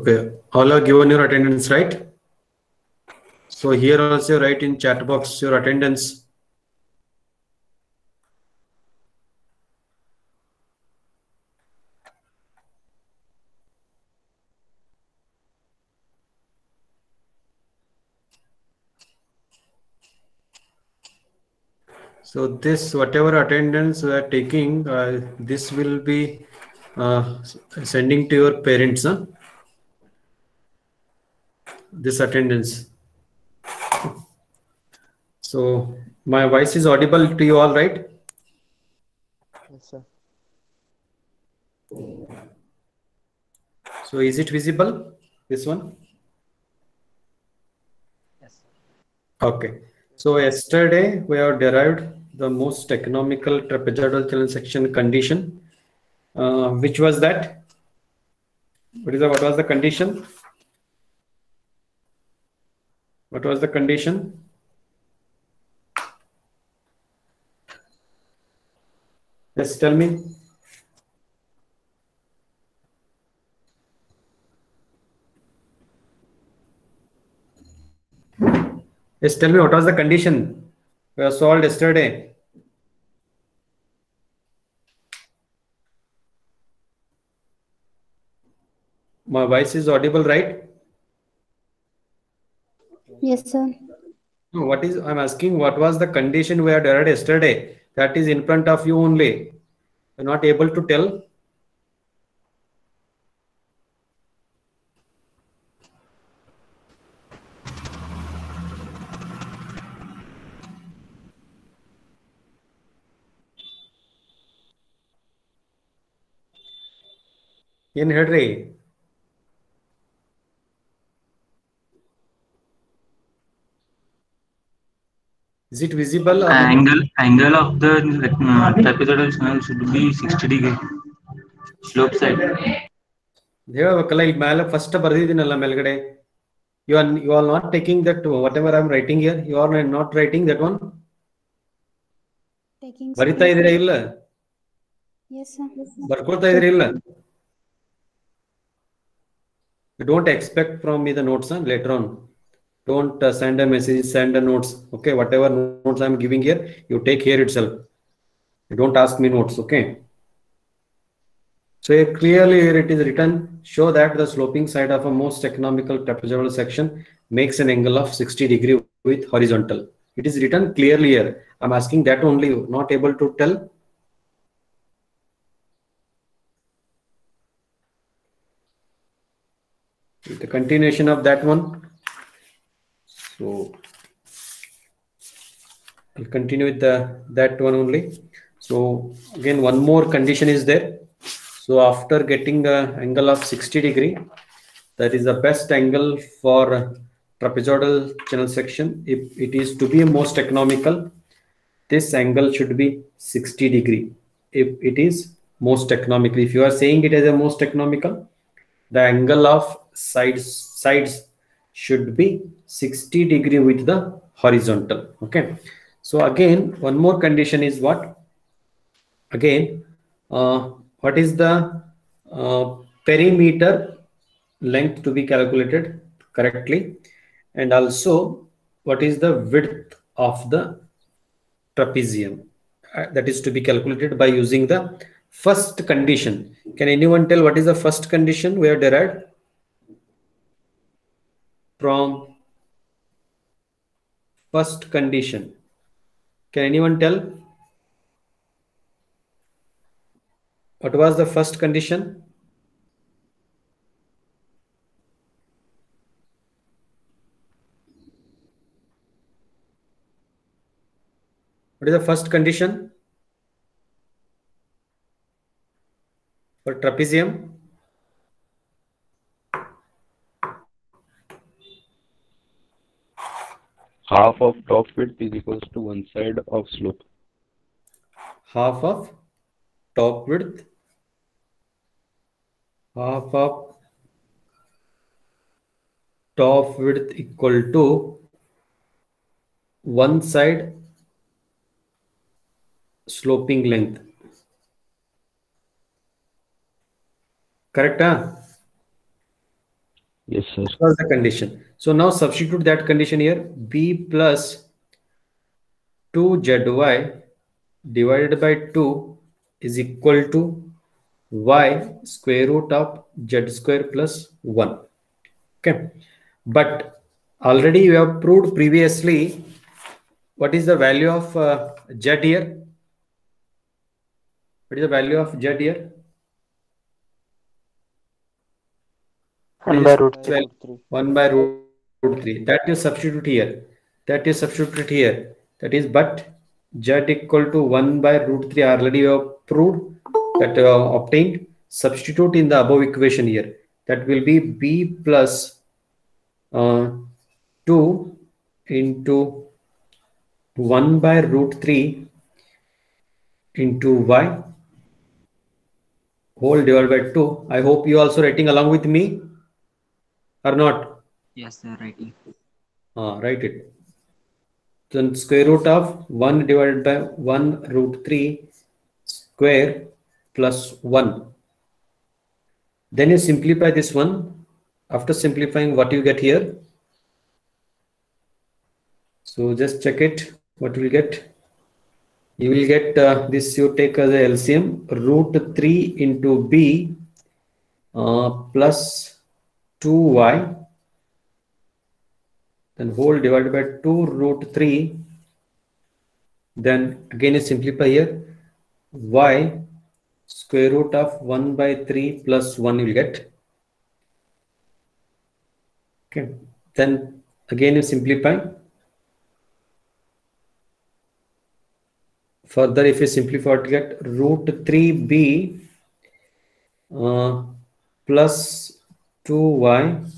Okay, all have given your attendance, right? So here also write in chat box your attendance. So this whatever attendance we are taking, this will be sending to your parents, huh? This attendance. So my voice is audible to you all, right? Yes, sir. So is it visible, this one? Yes, sir. Okay. So yesterday we have derived the most economical trapezoidal channel section condition. Which was that? What was the condition? What was the condition? Yes, tell me. Yes, tell me what was the condition we have solved yesterday. My voice is audible, right? Yes, sir. No, what is I'm asking? What was the condition we had derived yesterday? That is in front of you only. You're not able to tell. In ಹೇಳ್ರಿ. Is it visible? Or Angle of the trapezoidal channel should be 60 degree. Slope side. ಹೇಳ್ಬೇಕಲ್ಲ ಈಗ ಮೇಲೆ first ಬರ್ದಿದ್ದೀನಲ್ಲ ಮೇಲ್ಗಡೆ. You are not taking that whatever I'm writing here. You are not writing that one. Taking ಬರಿತಾ screen. ಇದೀರಾ ಇಲ್ಲ? Yes, sir. ಬರ್ಕೊಳ್ತಾ ಇದೀರಾ ಇಲ್ಲ? You don't expect from me the notes later on. Don't send a message, send a notes. Okay, whatever notes I'm giving here, you take here itself. You don't ask me notes. Okay. So here clearly here it is written, show that the sloping side of a most economical trapezoidal section makes an angle of 60 degree with horizontal. It is written clearly here. I'm asking that only, not able to tell. The continuation of that one. So I'll continue with that one only. So again, one more condition is there. So after getting the angle of 60 degree, that is the best angle for trapezoidal channel section. If it is to be most economical, this angle should be 60 degree. If it is most economical, if you are saying it as a most economical, the angle of sides should be 60 degree with the horizontal. Okay. So again, one more condition is what? Again, what is the perimeter length to be calculated correctly, and also what is the width of the trapezium that is to be calculated by using the first condition. Can anyone tell what is the first condition we have derived from first condition? Can anyone tell what was the first condition? What is the first condition for trapezium? Half of top width is equals to one side of slope. Half of top width, half of top width equal to one side sloping length. Correct? Huh? Yes, sir. That was the condition. So now substitute that condition here. B plus 2zy divided by 2 is equal to y square root of z square plus 1. Okay. But already you have proved previously what is the value of z here? What is the value of z here? 1 by root 12, 3. 1 by root 3. That is substitute here. That is substitute here. That is, but z equal to 1 by root 3 already you have proved that obtained. Substitute in the above equation here. That will be b plus 2 into 1 by root 3 into y whole divided by 2. I hope you also writing along with me or not? Yes, sir, writing. Write it. Then square root of 1 divided by 1 root 3 square plus 1. Then you simplify this one. After simplifying, what you get here? So just check it. What you will get? You will get this, you take as a LCM root 3 into b plus 2y, then whole divided by 2 root 3. Then again you simplify here, y square root of 1 by 3 plus 1 you will get. Okay. Then again you simplify. Further, if you simplify, to get root 3b plus 2y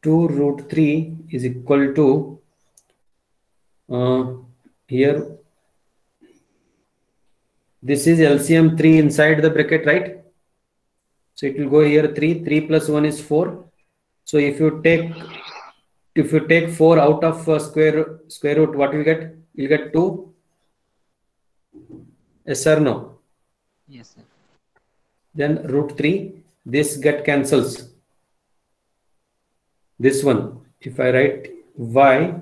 2 root 3 is equal to here this is LCM 3 inside the bracket, right? So it will go here 3 plus 1 is 4. So if you take 4 out of square root, what you get? You get 2. Yes or no? Yes, sir. Then root 3, this get cancels. This one, if I write y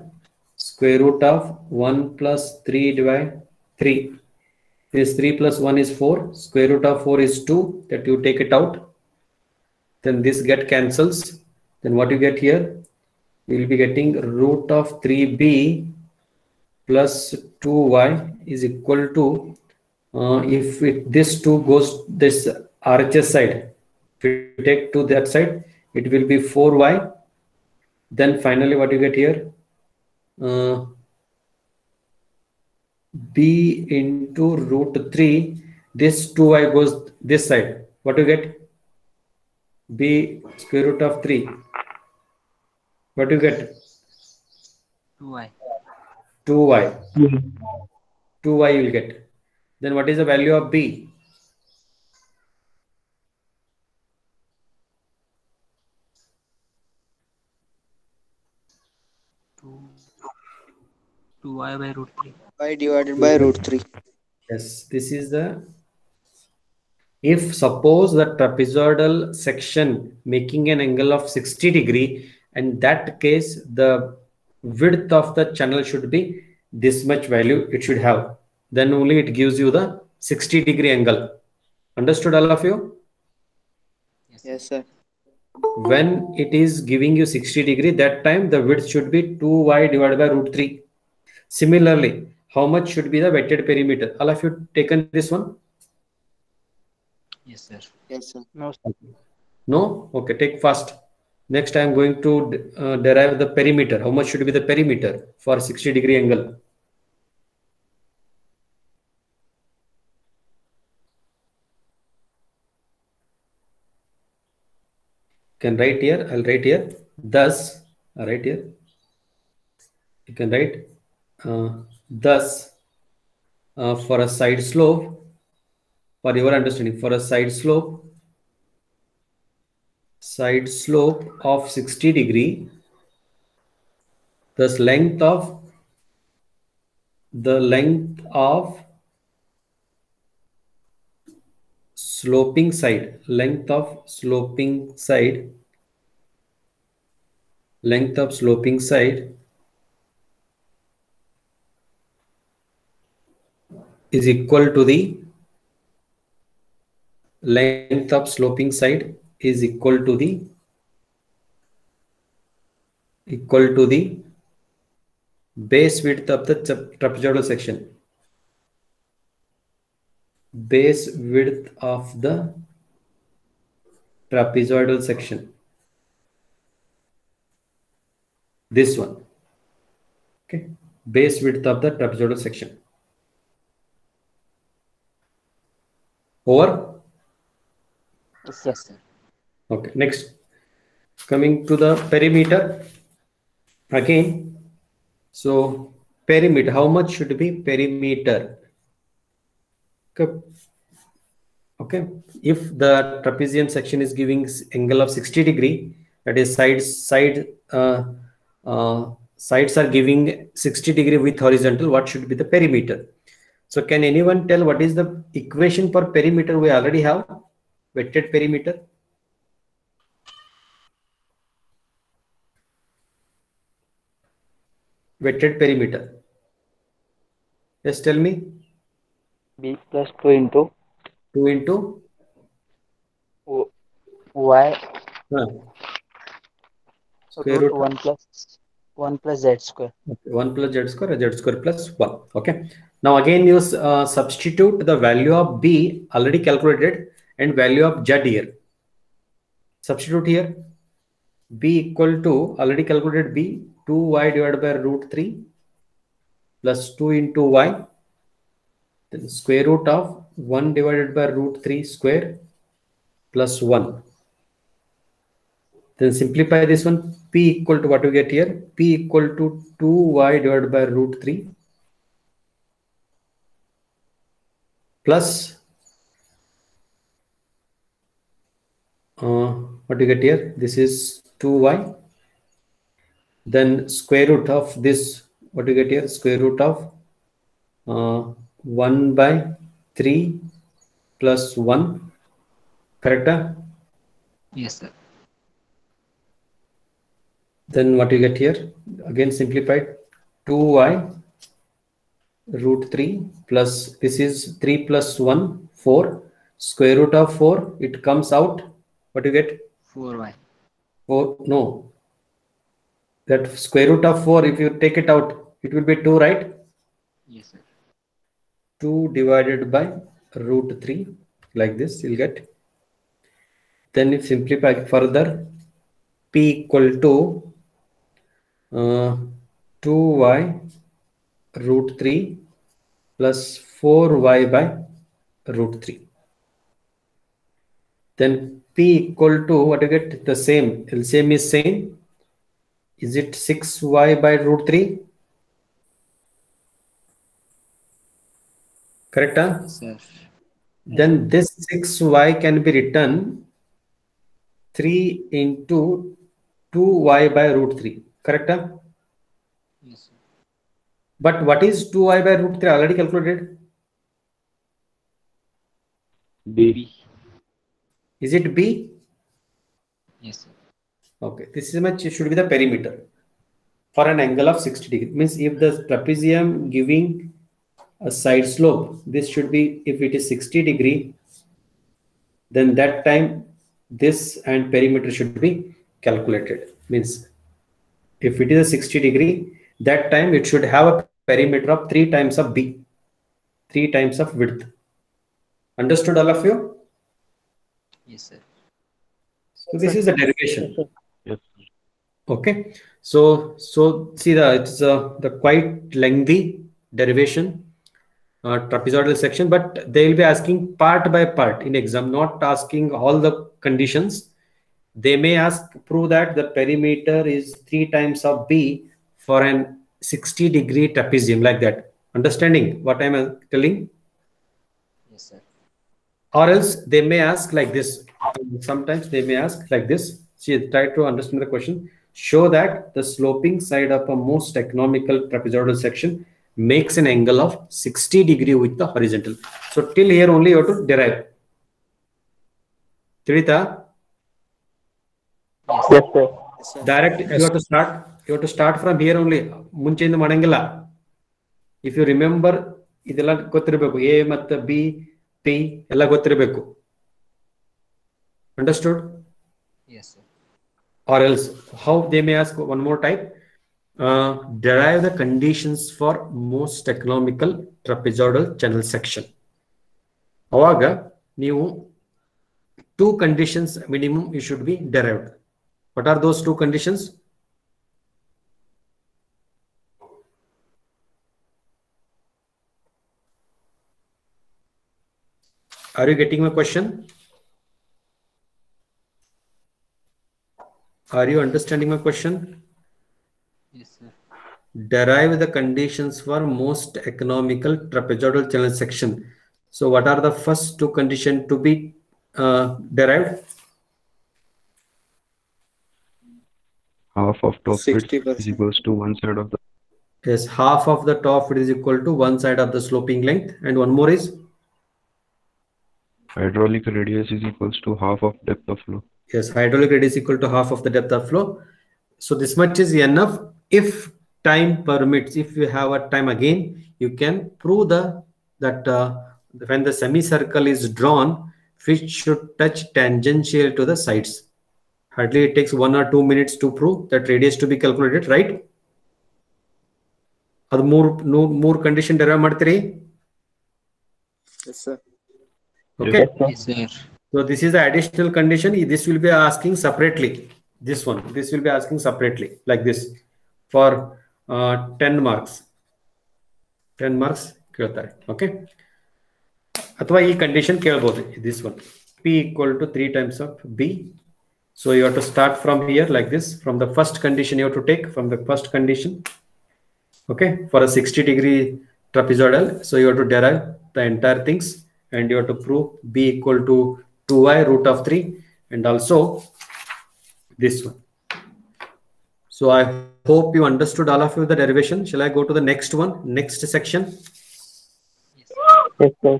square root of 1 plus 3 divided 3. This 3 plus 1 is 4. Square root of 4 is 2. That you take it out. Then this get cancels. Then what you get here? You will be getting root of 3b plus 2y is equal to, if this 2 goes this RHS side, if you take 2 that side, it will be 4y. Then finally what you get here? B into root 3. This 2y goes this side. What you get? B square root of 3. What do you get? 2y. 2y. 2y you will get. Then what is the value of b? Two y by root 3. Y divided by root 3. Yes, this is the, if suppose the trapezoidal section making an angle of 60 degree, in that case the width of the channel should be this much value it should have. Then only it gives you the 60 degree angle. Understood all of you? Yes, sir. When it is giving you 60 degree, that time the width should be 2y divided by root 3. Similarly, how much should be the wetted perimeter? All of you taken this one? Yes, sir. Yes, sir. No? Okay, take fast. Next I am going to derive the perimeter. How much should be the perimeter for 60 degree angle? Can write here. I'll write here. Thus, right here. You can write thus for a side slope, for your understanding, for a side slope of 60 degree, thus length of sloping side, length of sloping side is equal to the length of sloping side is equal to the base width of the trapezoidal section. Base width of the trapezoidal section. This one. Okay. Base width of the trapezoidal section. Over? Yes, sir. Okay. Next. Coming to the perimeter. Again. So perimeter. How much should be perimeter? Okay. If the trapezium section is giving angle of 60 degree, that is sides are giving 60 degree with horizontal, what should be the perimeter? So can anyone tell what is the equation for perimeter we already have? Weighted perimeter. Weighted perimeter. Yes, tell me. B plus 2 into 2 into y square root root 1 plus z square. Okay, 1 plus z square plus 1. Okay. Now again you substitute the value of b already calculated and value of z here. Substitute here. B equal to already calculated b 2y divided by root 3 plus 2 into y. Then square root of 1 divided by root 3 square plus 1. Then simplify this one. P equal to what we get here? P equal to 2y divided by root 3 plus what do you get here? This is 2y. Then square root of this, what do you get here? Square root of 1 by 3 plus 1. Correct? Yes, sir. Then what you get here? Again simplified. 2y root 3 plus this is 3 plus 1, 4. Square root of 4, it comes out. What you get? 4y. 4, no. That square root of 4, if you take it out, it will be 2, right? Yes, sir. 2 divided by root 3, like this, you'll get. Then if simplify further, P equal to 2y root 3 plus 4y by root 3. Then P equal to, what you get? The same. LCM is same. Is it 6y by root 3? Correct? Yes, sir. Then this 6y can be written 3 into 2y by root 3. Correct? Yes, sir. But what is 2y by root 3 already calculated? B. Is it B? Yes, sir. Okay, this is much should be the perimeter for an angle of 60 degree. Means if the trapezium giving a side slope, this should be, if it is 60 degree, then that time this and perimeter should be calculated. Means if it is a 60 degree, that time it should have a perimeter of 3 times of B, 3 times of width. Understood, all of you? Yes, sir. So this is the derivation. Yes. Okay. So see it's the quite lengthy derivation, trapezoidal section, but they will be asking part by part in exam, not asking all the conditions. They may ask, prove that the perimeter is 3 times of B for an 60 degree trapezium, like that. Understanding what I am telling? Yes, sir. Or else they may ask like this. Sometimes they may ask like this. See, try to understand the question. Show that the sloping side of a most economical trapezoidal section makes an angle of 60 degree with the horizontal. So till here only you have to derive. Tirita? Yes, sir. Yes, sir. Direct, you have to start. You have to start from here only. ಮುಂಚೆಯಿಂದ ಮಾಡಂಗಿಲ್ಲ. If you remember, ಇದೆಲ್ಲ ಗೊತ್ತಿರಬೇಕು. A ಮತ್ತು B, P ಎಲ್ಲ ಗೊತ್ತಿರಬೇಕು. Understood? Yes, sir. Or else, how they may ask one more type. Derive the conditions for most economical trapezoidal channel section. ಅವಾಗ ನೀವು 2 conditions minimum you should be derived. What are those 2 conditions? Are you getting my question? Are you understanding my question? Yes, sir. Derive the conditions for most economical trapezoidal channel section. So what are the first 2 conditions to be derived? Half of top width 60%. is equals to one side of the Yes, half of the top width is equal to one side of the sloping length, and one more is hydraulic radius is equals to half of depth of flow. yes, hydraulic radius equal to half of the depth of flow. So this much is enough. If time permits, if you have a time again, you can prove that when the semicircle is drawn, which should touch tangential to the sides. Hardly it takes 1 or 2 minutes to prove that radius to be calculated, right? ಅದು ಮೂರು condition derive ಮಾಡ್ತೀರಿ. Yes, sir. Okay. Yes, sir. So this is the additional condition. This will be asking separately. This will be asking separately like this for 10 marks. 10 marks ಕೇಳ್ತಾರೆ. Okay. ಅಥವಾ ಈ condition ಕೇಳಬಹುದು. This one, P equal to 3 times of B. So you have to start from here like this. From the first condition you have to take from the first condition. Okay, for a 60-degree trapezoidal, so you have to derive the entire things, and you have to prove B equal to 2y root of 3, and also this one. So I hope you understood all of you the derivation. Shall I go to the next one, next section? Yes, sir.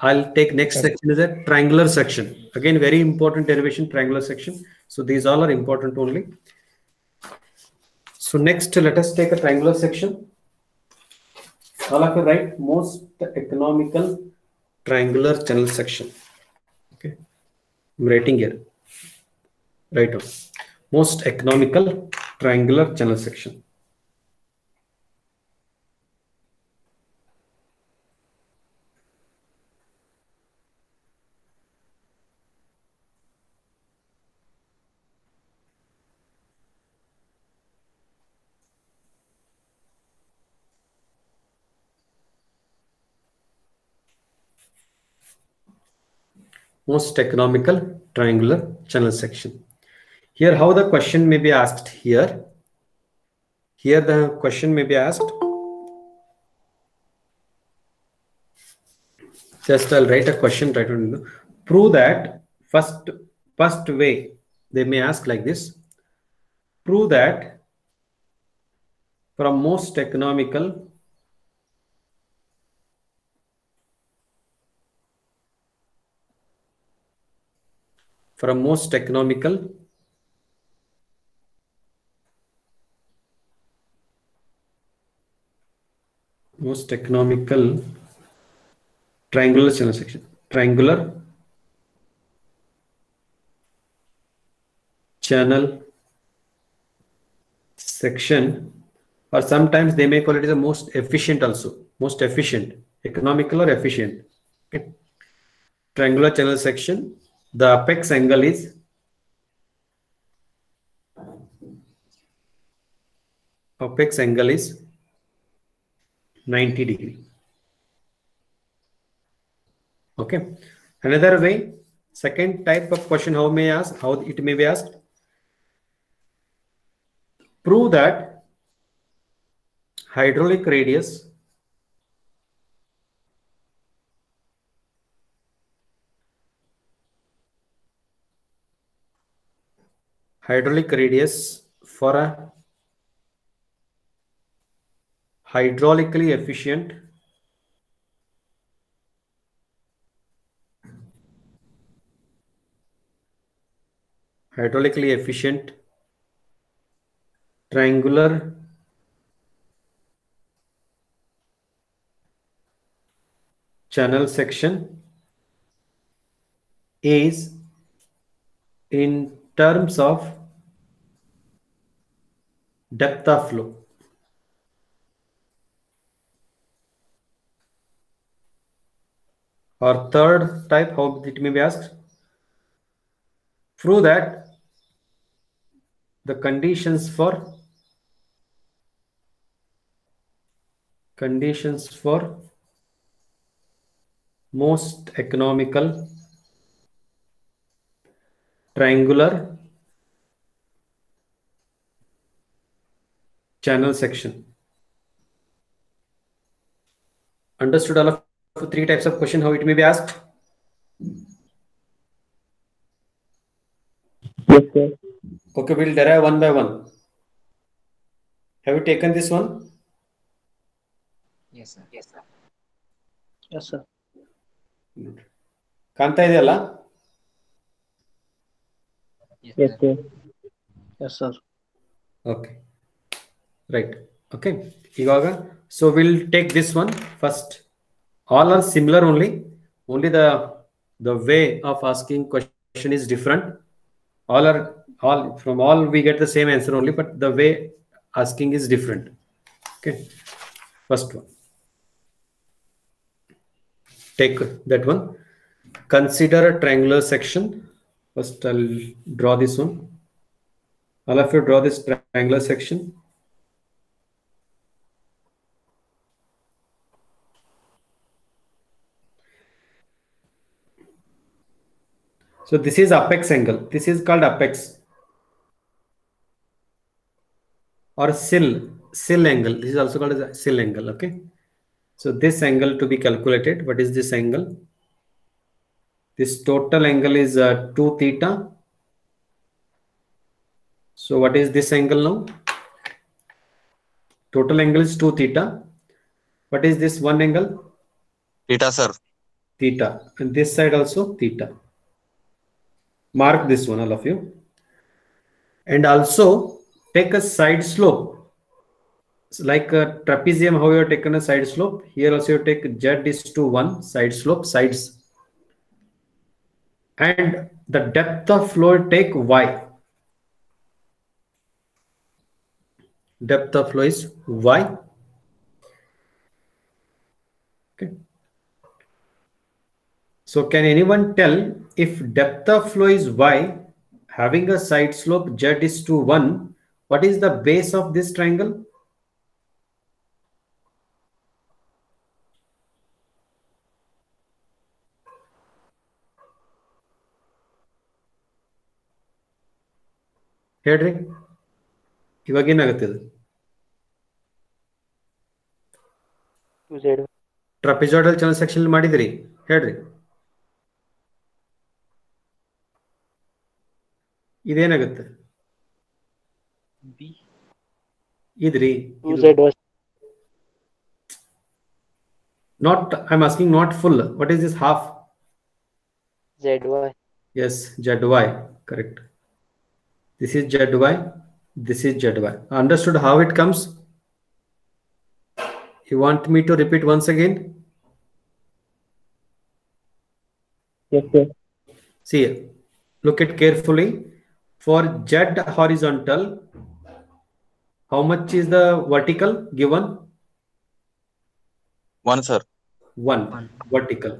I'll take next section is a triangular section. Again, very important derivation, triangular section. So these all are important only. So next, let us take a triangular section. All of you write most economical triangular channel section. Okay, I'm writing here. Right on. Most economical triangular channel section. Most economical triangular channel section. Here, how the question may be asked here. Here, the question may be asked. Just I'll write a question right on. Prove that first way they may ask like this. Prove that from most economical triangular channel section. Triangular channel section, or sometimes they may call it as the most efficient also. Most efficient, economical or efficient. Okay. Triangular channel section. The apex angle is apex angle is 90 degree. Okay. Another way, second type of question, how it may be asked. Prove that hydraulic radius for a hydraulically efficient triangular channel section is in terms of depth of flow. Or third type, how it may be asked, prove that the conditions for most economical triangular channel section. Understood all of three types of question, how it may be asked? Yes, sir. Okay, we'll derive one by one. Have you taken this one? Yes, sir. Yes, sir. ಕಾಣ್ತಾ ಇದೆಯಲ್ಲ? Yes, Yes, sir. sir. Yes, sir. Okay, right. Okay, ivaga so we'll take this one first. All are similar, only the way of asking question is different. All from all we get the same answer only, but the way asking is different. Okay, first one, take that one. Consider a triangular section. First I'll draw this one. All of you draw this triangular section. So this is apex angle. This is called apex or sill angle. This is also called as a sill angle. Okay. So this angle to be calculated. What is this angle? This total angle is 2 theta. So what is this angle now? Total angle is 2 theta. What is this one angle? Theta, sir. Theta. And this side also theta. Mark this one, all of you. And also take a side slope. It's like a trapezium, how you have taken a side slope. Here also you take z is to 1 side slope, sides. And the depth of flow take y. Depth of flow is y. Okay. So can anyone tell if depth of flow is y, having a side slope z is to 1, what is the base of this triangle? ಹೇಳ್ರಿ ಇವಾಗ ಏನಾಗುತ್ತೆ ಅದು? ಟ್ರಪೆಜಾಯ್ಡಲ್ channel section ಮಾಡಿದಿರಿ, ಹೇಳ್ರಿ. ಇದೇನಾಗುತ್ತೆ? ಇದ್ರಿ not, I'm asking not full. What is this half? ZY. Yes, ZY, correct. This is ZY, this is ZY. Understood how it comes? You want me to repeat once again? Yes, sir. See, look at carefully. For Z horizontal, how much is the vertical given? 1, sir. 1 vertical.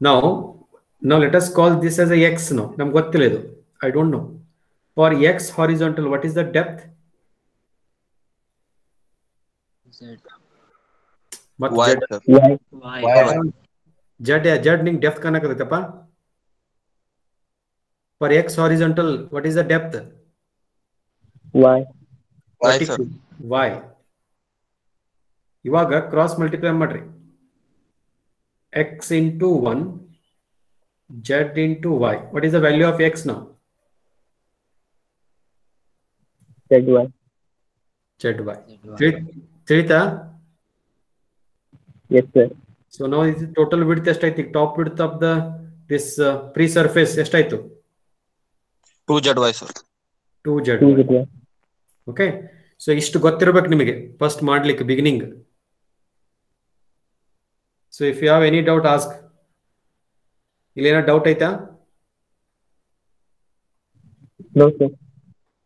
Now let us call this as a x now. I don't know. For x horizontal, what is the depth? Z. What Y, Z? sir. Y. Z ning depth kana kadetapa. For x horizontal, what is the depth? Y. Y, sir. Y. ಇವಾಗ cross multiply ಮಾಡ್ರಿ. x into 1 z into y. What is the value of x now? ZY. ZY. Thrita? Yes, sir. So now is total width ಎಷ್ಟಾಯ್ತು? Top width of this pre-surface ಎಷ್ಟಾಯ್ತು? 2 ZY, sir. 2 ZY. 2ZY. Okay, so ಇಷ್ಟು ಗೊತ್ತಿರಬೇಕು ನಿಮಗೆ first ಮಾಡ್ಲಿಕ್ಕೆ beginning. So if you have any doubt ask. ಇಲ್ಲೇನೋ doubt ಐತಾ? No, sir.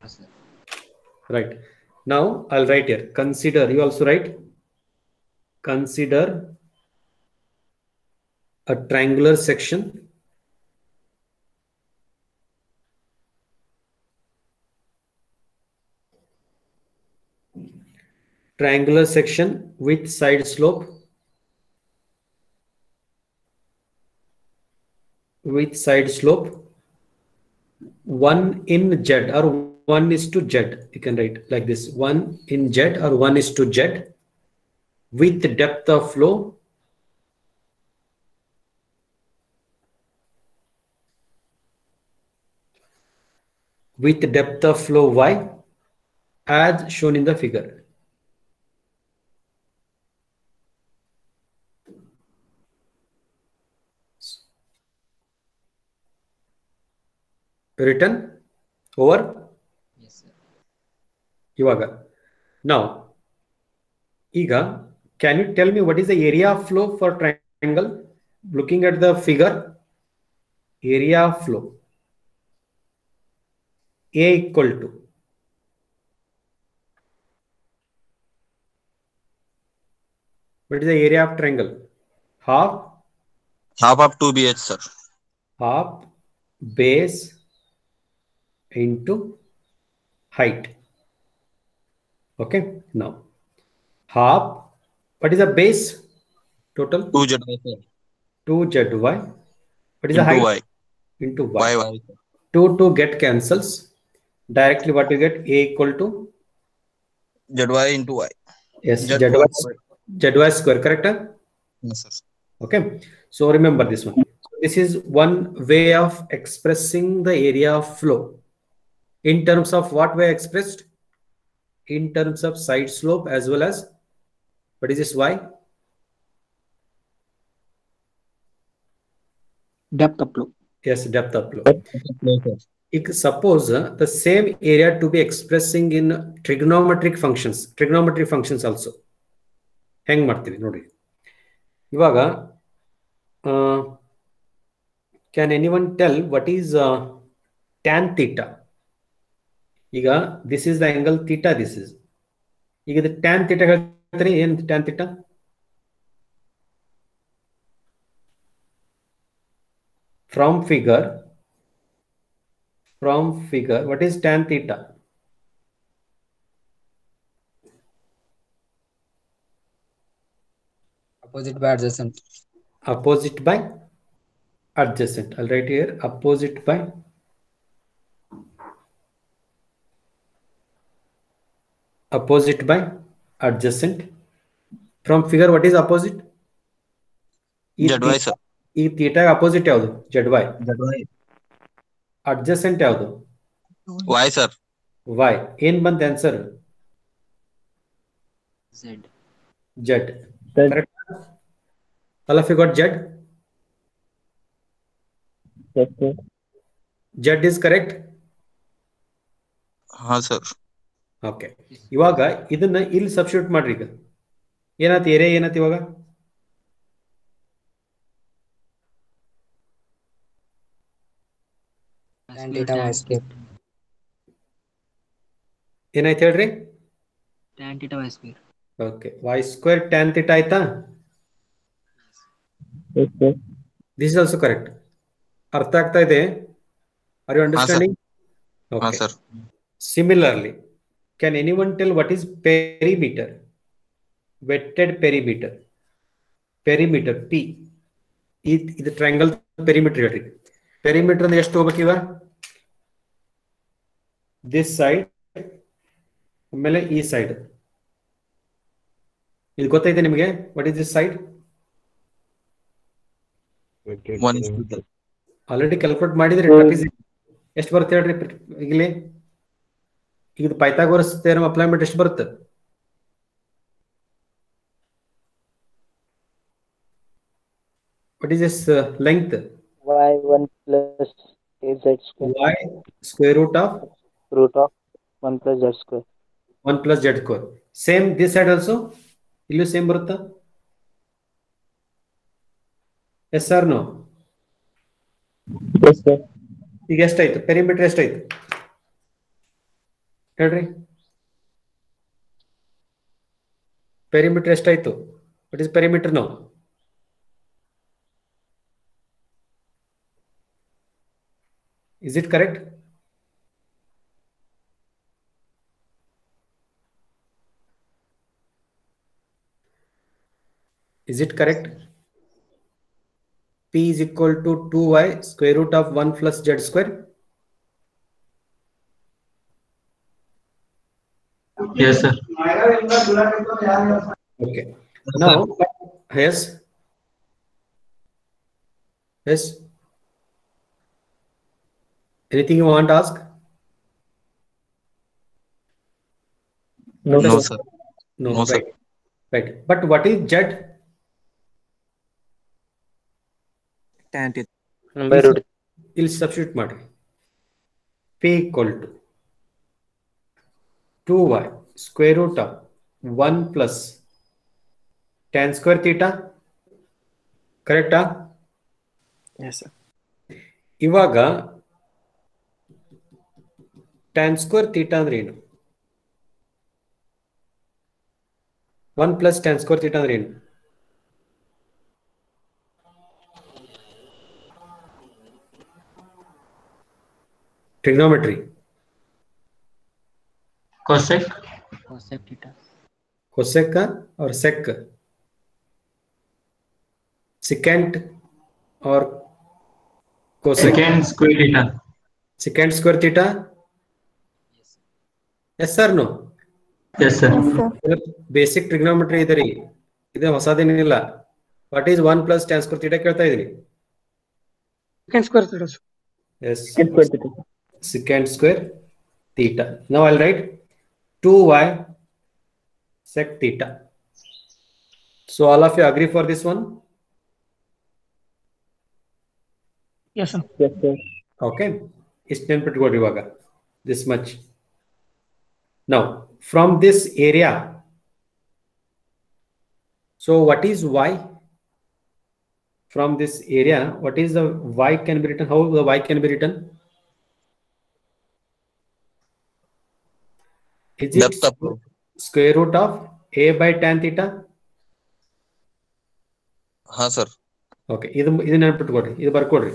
No, sir. Right. Now I'll write here. Consider, you also write. Consider a triangular section with side slope one in Z or 1:Z. You can write like this: 1 in Z or 1:Z with depth of flow Y as shown in the figure. Written over. Yes, sir. ಇವಾಗ now ಈಗ can you tell me what is the area of flow for triangle? Looking at the figure, area of flow A equal to what is the area of triangle? Half of 2BH, sir. half base into height. Okay, now half, what is the base total? 2ZY, sir. 2ZY. What is the Into height? Y. Into Y. y. 2 get cancels. Directly what you get? A equal to ZY into Y. yes, Z ZY square, correct? Yes, sir. Okay, so remember this one. This is one way of expressing the area of flow. In terms of what way expressed? In terms of side slope as well as what is this Y? Depth of flow. Yes, depth of flow. Suppose the same area to be expressing in trigonometric functions also. ಹೆಂಗ್ ಮಾಡ್ತೀವಿ ನೋಡಿ. ಇವಾಗ can anyone tell what is tan theta? ಈಗ this is the angle theta, this is. ಈಗ ಇದು tan theta ಹೇಳ್ತಾರೆ. ಏನು tan theta? From figure, what is tan theta? Opposite by adjacent. Opposite by adjacent. I'll write here opposite by adjacent. From figure, what is opposite? ZY, sir. ಈ theta opposite ಯಾವುದು? ZY. Adjacent ಯಾವುದು? Y, sir. Y. ಏನ್ ಬಂತ answer? Z. Correct? All of you got Z? Yes, sir. Z is correct? Ha, sir. Okay, ಇವಾಗ ಇದನ್ನ ಇಲ್ಲಿ substitute ಮಾಡ್ರಿ. ಈಗ ಏನಾಯ್ತು? ಏರಿಯಾ ಏನಾಯ್ತು ಇವಾಗ? Tan theta y square. ಏನಾಯ್ತು ಹೇಳ್ರಿ? Tan theta y square. Okay, y square tan theta ಆಯ್ತಾ? Yes, sir. This is also correct. ಅರ್ಥ ಆಗ್ತಾ ಇದೆ? Are you understanding? Ha, Okay. sir. Similarly, can anyone tell what is perimeter? Wetted perimeter. Perimeter P. ಇದು triangle perimeter ಹೇಳ್ರಿ. Perimeter ಅಂದ್ರೆ ಎಷ್ಟು ಹೋಗ್ಬೇಕೀಗ? This side ಆಮೇಲೆ ಈ ಸೈಡ್. ಇದು ಗೊತ್ತೈತೆ ನಿಮಗೆ? What is this side? Already calculate ಮಾಡಿದ್ರೆ ಎಷ್ಟು ಬರುತ್ತೆ ಹೇಳ್ರಿ? ಈಗಲೇ ಈಗ ಪೈಥಾಗೋರಸ್ ಥಿಯರಮ್ ಅಪ್ಲೈ ಮಾಡಿ ಎಷ್ಟು ಬರುತ್ತೆ? What is this length? Y1 plus AZ square. Y square root of 1 plus Z square. 1 plus z square. Same this side also. Illu same barutta? Yes or no? Yes, sir. ಈಗ ಎಷ್ಟಾಯ್ತು perimeter ಎಷ್ಟಾಯ್ತು ಹೇಳ್ರಿ perimeter ಎಷ್ಟಾಯ್ತು what is perimeter no is it correct is it correct P is equal to 2y square root of 1 plus z square. Yes, sir. Okay. Now, yes. Yes. Anything you want to ask? No, No, sir. sir. No, No, sir. right. Right. But what is z? Tan theta. By root. We'll substitute ಮಾಡಿ P equal to 2y square root of 1 plus tan square theta. Correct? Yes, sir. ಇವಾಗ tan square theta ಅಂದ್ರೆ ಏನು 1 plus tan square theta ಅಂದ್ರೆ ಏನು trigonometry Cosec. Cosec theta. cosec or sec secant or cosec Secant square theta. secant square theta yes or no Yes, sir. basic trigonometry idari ಇದು ಹೊಸದೇನಿಲ್ಲ what is 1 plus tan square theta ಕೇಳ್ತಾ ಇದೀನಿ secant square theta. yes Secant square theta. secant square theta now I'll write 2y sec theta so all of you agree for this one Yes, sir. Yes, sir. okay ಇಷ್ಟು ನೆನ್ಪಿಟ್ಕೊಳ್ರಿ ಇವಾಗ this much now from this area so what is y from this area what is the y can be written how the y can be written is it Depth of square root of a by tan theta ha sir. okay ಇದು ನೆನ್ಪಿಟ್ಕೊಳ್ರಿ ಇದು ಬರ್ಕೊಳ್ರಿ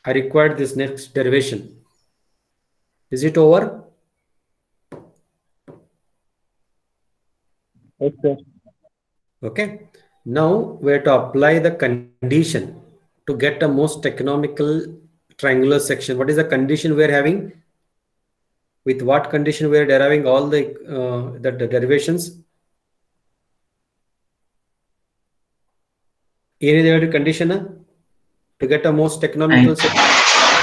I required this next derivation. Is it over? Yes, sir. Okay. Now we have to apply the condition to get a most economical triangular section. What is the condition we are having? With what condition we are deriving all the derivations? Any other condition to get a most economical section?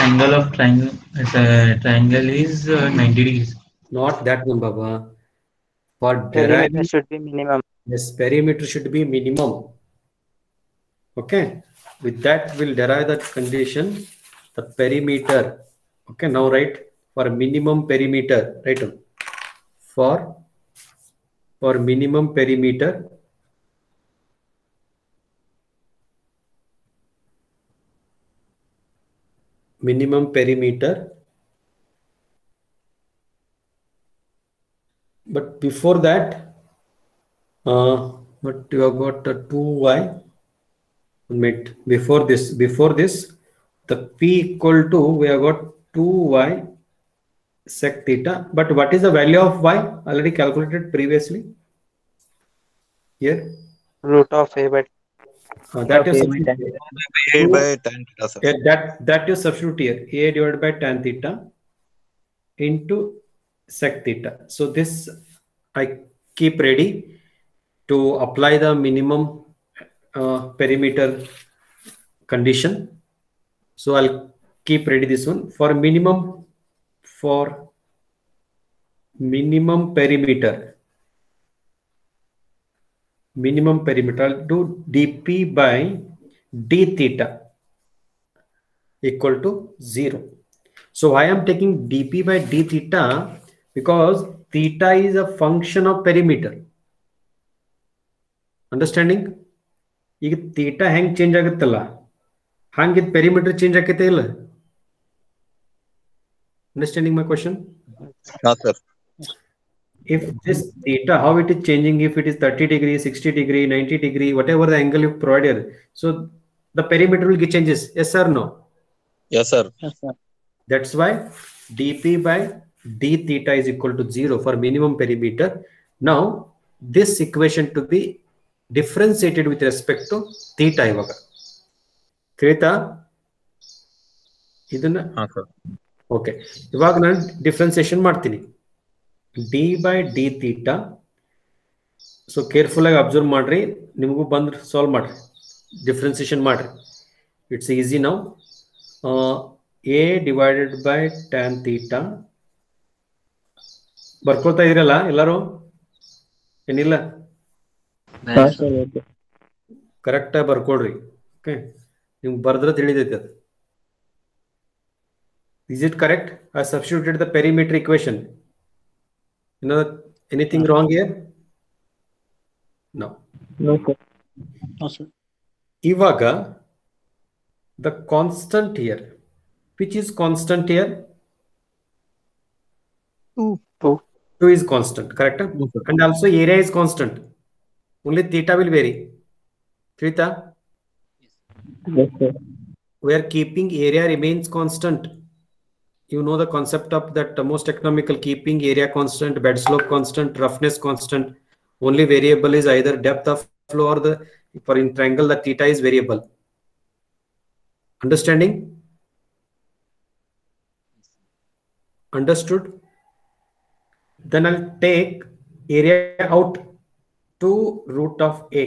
Angle of triangle is 90 degrees. Not that one, Baba. For Perimeter deriving, should be minimum. yes, perimeter should be minimum. Okay. With that, we'll derive that condition, the perimeter. Okay. Now write for minimum perimeter. Right. For minimum perimeter. Minimum perimeter. But before that, but you have got a 2y. Before this, the p equal to we have got 2y sec theta. But what is the value of y? Already calculated previously. Here, Root of a by that is a by tan theta. A by tan theta sir. that you substitute here a divided by tan theta into sec theta. So this I keep ready to apply the minimum perimeter condition. So I'll keep ready this one for minimum perimeter. Minimum perimeter, I'll do dp by d theta equal to 0. So I am taking dp by d theta because theta is a function of perimeter. Understanding? ಈಗ theta ಹೆಂಗ್ change ಆಗುತ್ತಲ್ಲ ಹಂಗಿದ್ perimeter change ಆಕೈತೆ ಇಲ್ಲ? Understanding my question? हाँ sir. If this theta, how it is changing, if it is 30 degree, 60 degree, 90 degree, whatever the angle you provided, so the perimeter will get changes. Yes or no? Yes sir. Yes, sir. That's why dp by d theta is equal to 0 for minimum perimeter. Now this equation to be differentiated with respect to theta ivaga. Krita? Idana? हाँ sir. Okay. ಇವಾಗ ನಾನು differentiation ಮಾಡ್ತೀನಿ. d by d theta. So careful ಆಗಿ observe ಮಾಡ್ರಿ, ನಿಮಗೂ ಬಂದ್ರೆ solve ಮಾಡ್ರಿ, differentiation ಮಾಡ್ರಿ. It's easy now. a divided by tan theta. ಬರ್ಕೊಳ್ತಾ ಇದ್ರಲ್ಲ ಎಲ್ಲರೂ? ಏನಿಲ್ಲ? ಕರೆಕ್ಟ್ ಆಗಿ ಬರ್ಕೊಡ್ರಿ. ಓಕೆ, ನಿಮ್ಗೆ ಬರ್ದ್ರೆ ತಿಳಿದೈತೆ ಅದು. Is it correct? I substituted the perimeter equation. You know anything wrong here? No. No, sir. No, sir. Ivaga, the constant here. Which is constant here? 2. 2 is constant, correct? And also area is constant. Only theta will vary. Theta? Yes, sir. We are keeping area remains constant. You know the concept of that most economical, keeping area constant, bed slope constant, roughness constant. Only variable is either depth of flow or the, for in triangle, the theta is variable. Understanding? Understood? Then I'll take area out to root of a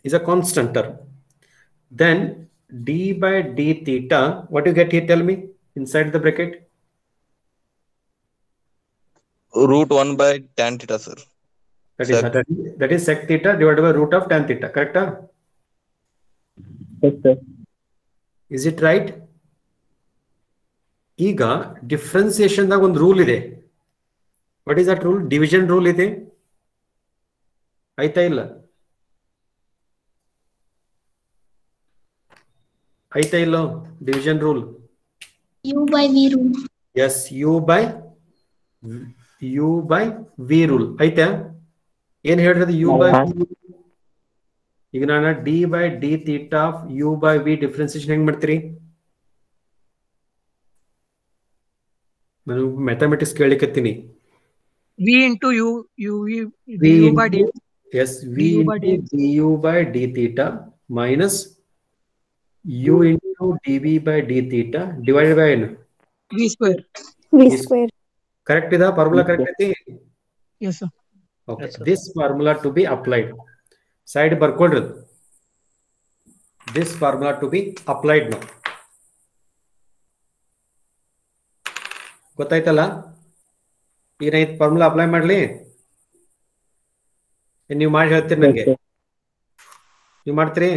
is a constant term. Then d by d theta, what do you get here? Tell me inside the bracket. Root 1 by tan theta sir. That is sec theta divided by root of tan theta. Correct? Yes, sir. Is it right? ಈಗ differentiation ದಾಗ ಒಂದು rule ಇದೆ. What is that rule? Division rule ಇದೆ, ಆಯ್ತಾ ಇಲ್ಲ? ಆಯ್ತಾ ಇಲ್ಲ division rule? U by V rule. Yes, U by V rule ಆಯ್ತಾ? ಏನ್ ಹೇಳಿರೋದು? ಯು ಬೈ ಈಗ ನಾನು D by D theta of U by V differentiation ಹೆಂಗ್ ಮಾಡ್ತೀರಿ? ನಾನು ಮ್ಯಾಥಮೆಟಿಕ್ಸ್ ಕೇಳಿಕತ್ತೀನಿ. V into U V by D. Yes, V into du by d theta minus u into dv by d theta divided by n. V square. V square. Correct ida formula? Correct ಐತಿ? Yes, sir. Okay, this formula to be applied. Side ಬರ್ಕೊಳ್ರಿ. This formula to be applied now. ಗೊತ್ತಾಯ್ತಲ್ಲ? ಈಗ ನಾ ಈ formula apply ಮಾಡ್ಲಿ? ನೀವು ಮಾಡಿ ಹೇಳ್ತೀರಿ ನನಗೆ? ನೀವು ಮಾಡ್ತೀರಿ?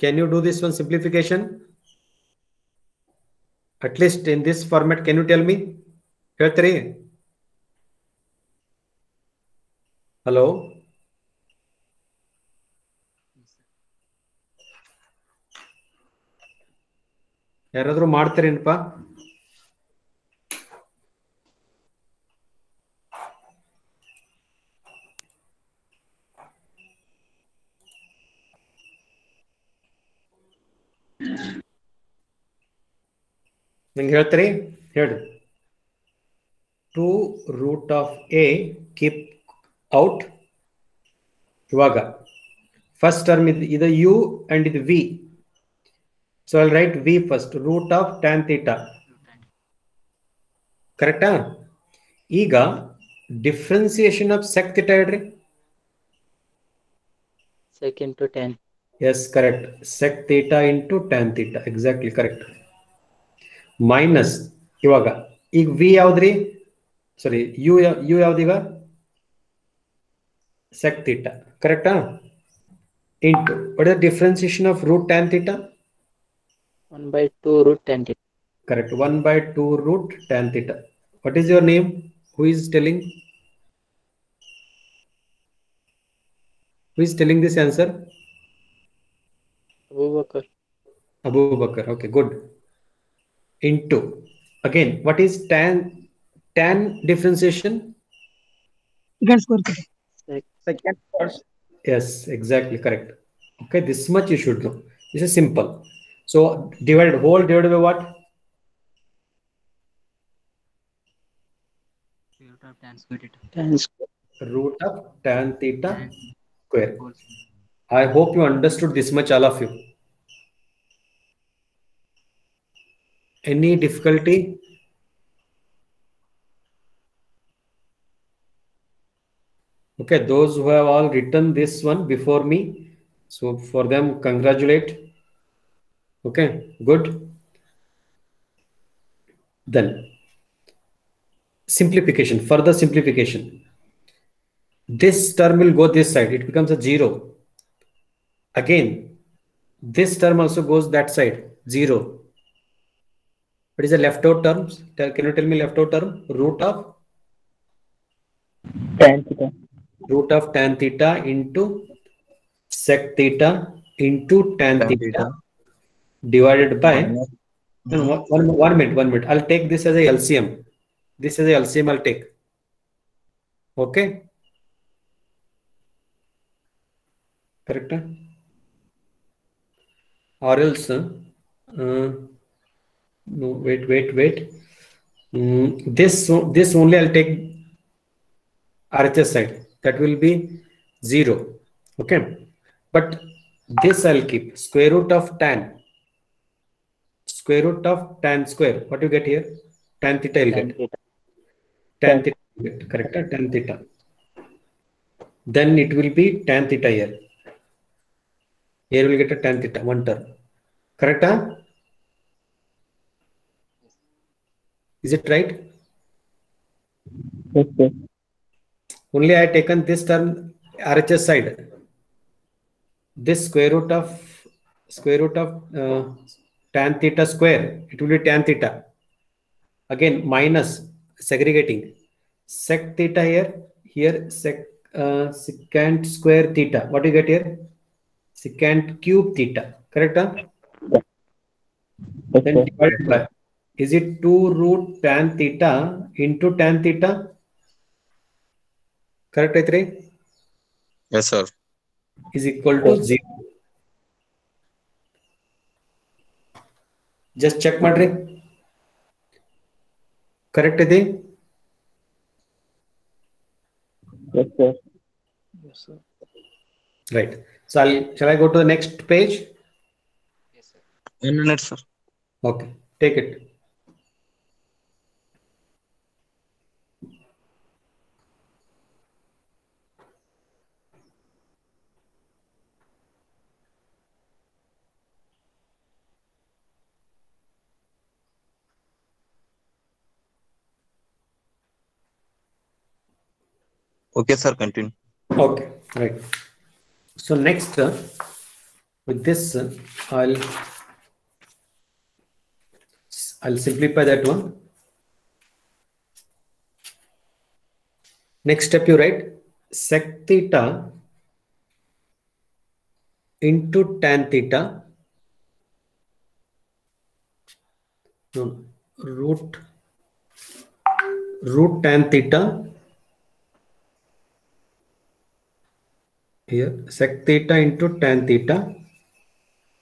Can you do this one simplification? At least in this format, can you tell me? ಹೇಳ್ತೀರಿ? Hello? ಯಾರಾದ್ರೂ ಮಾಡ್ತೀರೇನಪ್ಪ? ನಿಂಗೆ ಹೇಳ್ತೀರಿ? ಹೇಳಿ. 2 root of a keep out. ಇವಾಗ ಫಸ್ಟ್ ಟರ್ಮ್ ಇದು u and ಇದು v. So I'll write v first, root of tan theta. Correct? ಈಗ differentiation of sec theta ಹೇಳ್ರಿ. Sec into tan. Yes, correct. Sec theta into tan theta. Exactly correct. Minus ಇವಾಗ ಈಗ v ಯಾವ್ದ್ರಿ? Sorry u ಯಾವ್ದೀಗ? Sec theta. Correct? Into what is the differentiation of root tan theta? 1 by 2 root tan theta. Correct. 1 by 2 root tan theta. What is your name? Who is telling? Who is telling this answer? Abu Bakr. Abu Bakr. Okay, good. Into. Again, what is tan differentiation? Secant square theta. Second first. Yes, exactly correct. Okay, this much you should know. This is simple. So divided by what? Root of tan square theta. Tan square. Root of tan theta square. I hope you understood this much, all of you. Any difficulty? Okay, those who have all written this one before me, so for them, congratulate. Okay, good. Then simplification, further simplification. This term will go this side, it becomes a 0. Again, this term also goes that side, 0. What is the left out terms? Can you tell me left out term? Root of Tan theta. Root of tan theta into sec theta into tan theta divided by one minute. I'll take this as a LCM. This is a LCM I'll take. Okay. Correct? Or else, no, wait. This only I'll take RHS side. That will be 0. Okay. But this I'll keep. Square root of tan square. What you get here? Tan theta you'll get. Tan theta you'll get. Correct? Tan theta. Then it will be tan theta here. Here we'll get a tan theta, one term. Correct? Huh? Is it right? Yes, sir. Only I have taken this term RHS side. This square root of tan theta square, it will be tan theta. Again, minus segregating. Sec theta here secant square theta. What do you get here? Secant cube theta. Correct? Huh? Yes, Then sir. divided by, is it 2 root tan theta into tan theta? Correct, Aitri? Yes, sir. Is equal to 0. Just check madre. Correct, Aitri? Yes, sir. Yes, sir. Right. So shall I go to the next page? Yes, sir. 1 minute, sir. Okay, take it. Okay, sir. Continue. Okay, right. So next, with this, I'll simplify that one. Next step, you write sec theta into tan theta. No, root tan theta. Here, sec theta into tan theta,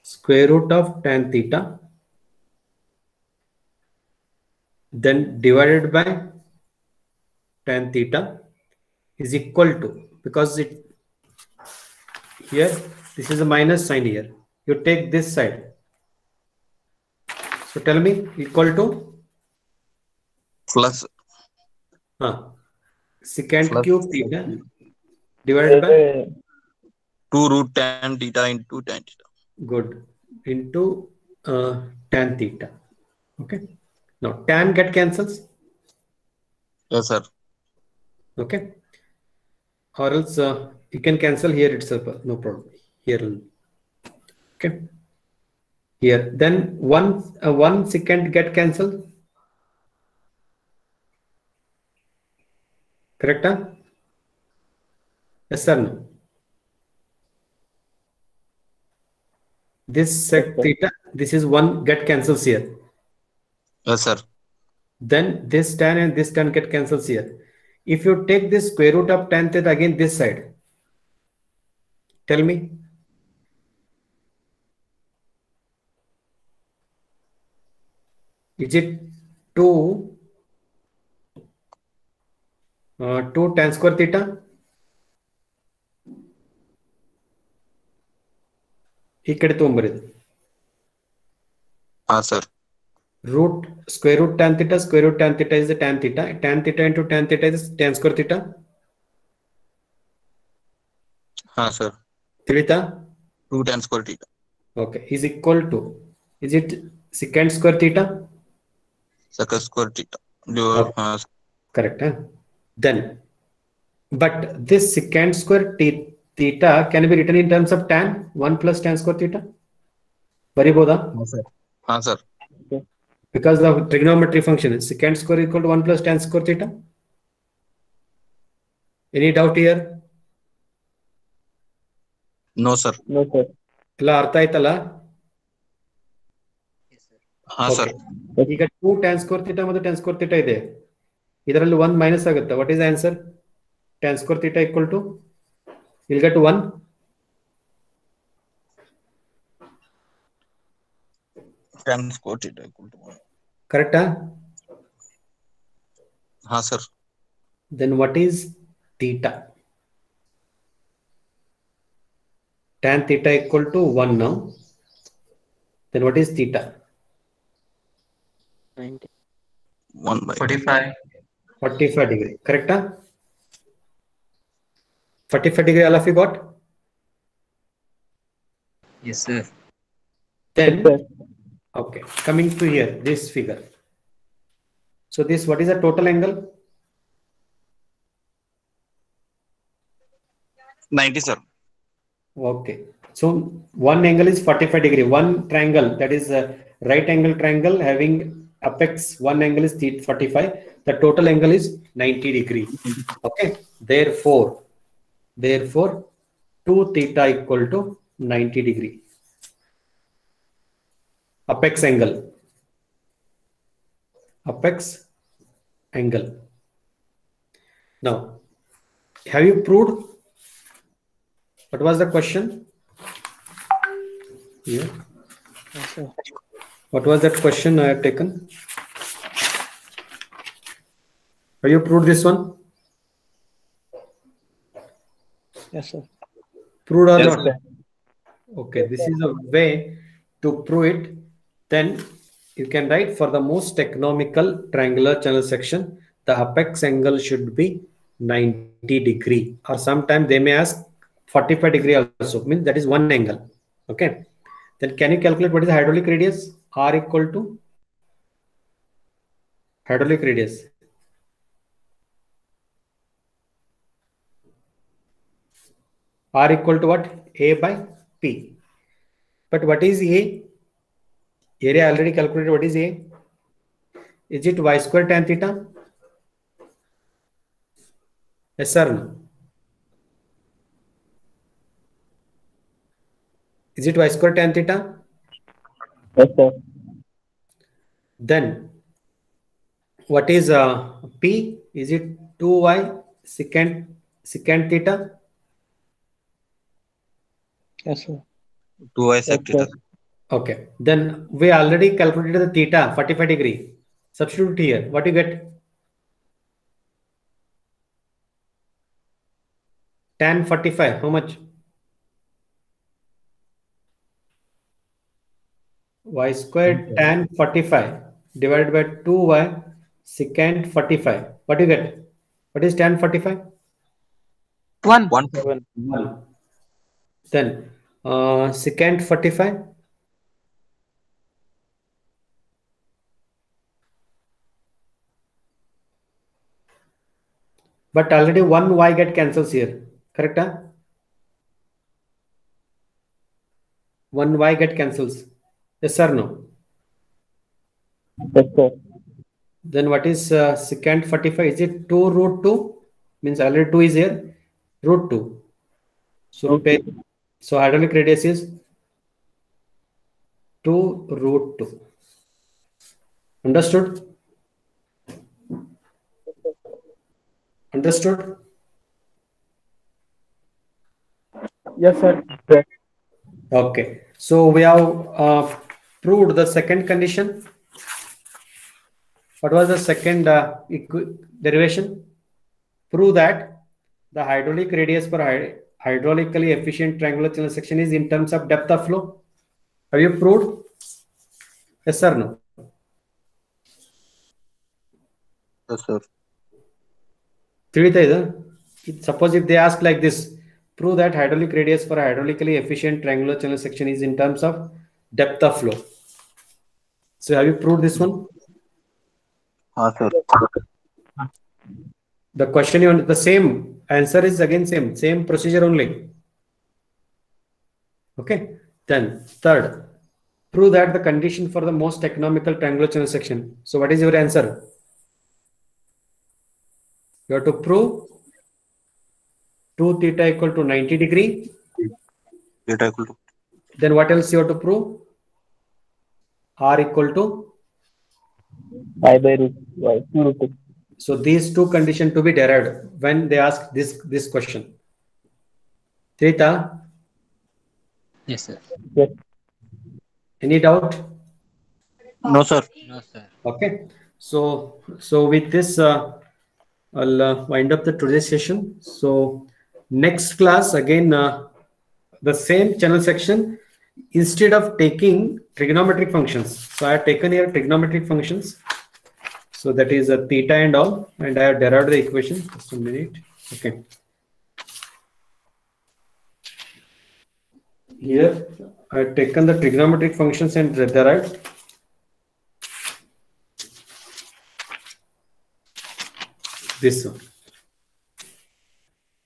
square root of tan theta, then divided by tan theta is equal to, because it here, this is a minus sign here. You take this side. So tell me, equal to? Plus. Secant Plus cube theta divided by 2 root tan theta into tan theta. good into tan theta. Okay. Now tan get cancels. Yes, sir. Okay. Or else you can cancel here itself. No problem. Here. Okay. here. Then one secant get cancelled. Correct? Huh? Yes or no? This sec theta, this is one get cancels here. Yes, sir. Then this tan and this tan get cancels here. If you take this square root of tan theta again this side, tell me. Is it 2 tan square theta? ఇక్కడ తొంభరిది sir. root square root tan theta is the tan theta into tan theta is tan square theta. Sir. Theta 2 tan square theta. Okay, is equal to, is it secant square theta? Secant square theta. Correct. Huh? Then but this secant square theta can be written in terms of tan 1 plus tan square theta. Bariboda? Sir. Sir. Because the trigonometry function is secant square equal to 1 plus tan square theta. Any doubt here? No, sir. No, sir. ಎಲ್ಲ ಅರ್ಥ ಆಯ್ತಲ್ಲ? Sir. ಈಗ 2 tan square theta ಮತ್ತು tan square theta ಇದೆ. ಇದರಲ್ಲಿ 1 minus ಆಗುತ್ತೆ. What is the answer? Tan square theta equal to, you'll get 1. Tan square theta equal to 1. Correct? Sir. Then what is theta? Tan theta equal to 1 now. Then what is theta? 90. 1 by 45. 45 degree. Correct? 45 degree all of you got? Yes, sir. Then, okay, coming to here, this figure. So this, what is the total angle? 90, sir. Okay. So one angle is 45 degree. One triangle, that is a right angle triangle having apex, one angle is 45. The total angle is 90 degree. Okay. Therefore 2 theta equal to 90 degree. Apex angle. Apex angle. Now, have you proved? What was the question? Yeah. Yes, sir. What was that question I have taken? Have you proved this one? Yes, sir. Proved or Yes, not? sir. Okay, this is a way to prove it. Then you can write, for the most economical triangular channel section, the apex angle should be 90 degree, or sometimes they may ask 45 degree also, means that is one angle. Okay, then can you calculate what is hydraulic radius? R equal to hydraulic radius. R equal to what? A by P. But what is A? Area already calculated. What is A? Is it y square tan theta? Yes or no? Is it y square tan theta? Yes, sir. Then what is P? Is it 2y secant theta? Yes, sir. 2y sec theta. Okay. Then we already calculated the theta 45 degree. Substitute here. What you get? Tan 45. How much? Y squared tan 45 divided by 2y secant 45. What do you get? What is tan 45? 1. 1. 1. Then secant 45. But already one y get cancels here. Correct? Huh? One y get cancels. Yes or no? Yes, sir. Then what is secant 45? Is it 2 root 2? Means already 2 is here. Root 2. So, so hydraulic radius is 2 root 2. Understood? Understood? Yes, sir. Okay. So we have proved the second condition. What was the second derivation? Prove that the hydraulic radius for hydraulically efficient triangular channel section is in terms of depth of flow. Have you proved? Yes or no? Yes, sir. Suppose if they ask like this, prove that hydraulic radius for a hydraulically efficient triangular channel section is in terms of depth of flow. So have you proved this one? Sir. The question you want, the same answer is again same procedure only. Okay. Then third, prove that the condition for the most economical triangular channel section. So what is your answer? You have to prove 2 theta equal to 90 degree. Theta equal to. Then what else you have to prove? R equal to I by root y, 2 root 2. So these two conditions to be derived when they ask this question. Theta, Yes, sir. Yes. any doubt? No, sir. No, sir. Okay. So with this, I'll wind up the today's session. So next class again, the same channel section. Instead of taking trigonometric functions, so I have taken here trigonometric functions. So that is a theta and all, and I have derived the equation. Just a minute. Okay. Here I have taken the trigonometric functions and derived. This one.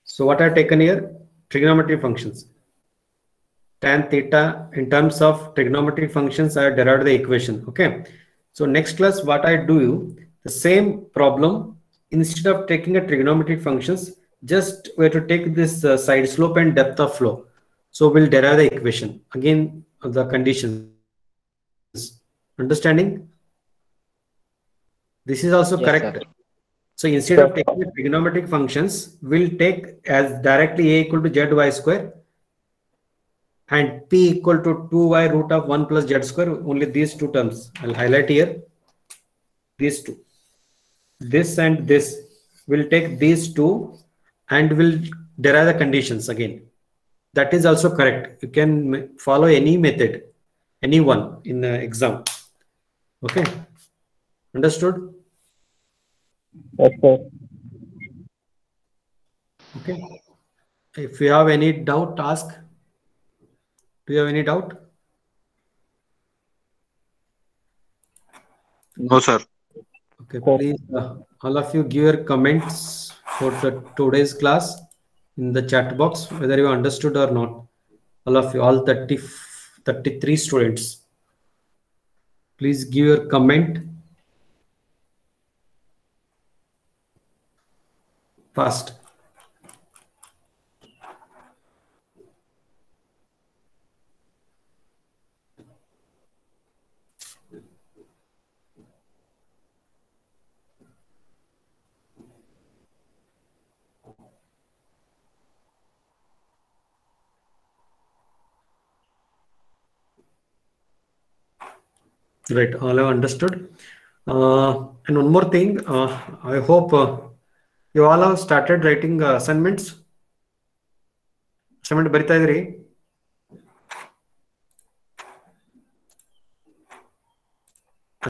So what I have taken here? Trigonometric functions. Tan theta in terms of trigonometric functions, I have derived the equation. Okay. So next class, what I do, the same problem, instead of taking a trigonometric functions, just we have to take this side slope and depth of flow. So we'll derive the equation. Again, the conditions. Understanding? This is also Yes, correct. sir. So instead of taking the trigonometric functions, we'll take as directly a equal to zy square and p equal to 2y root of 1 plus z square. Only these two terms I'll highlight here. These two, this and this, will take these two and will derive the conditions again. That is also correct. You can follow any method, any one in the exam. Okay. Understood? Yes, sir. Okay. If you have any doubt, ask. Do you have any doubt? No, sir. Okay, please, all of you give your comments for today's class in the chat box, whether you understood or not. All of you, all 33 students. Please give your comment fast. Right, all have understood. And one more thing, I hope you all have started writing assignments. Assignment barita idri.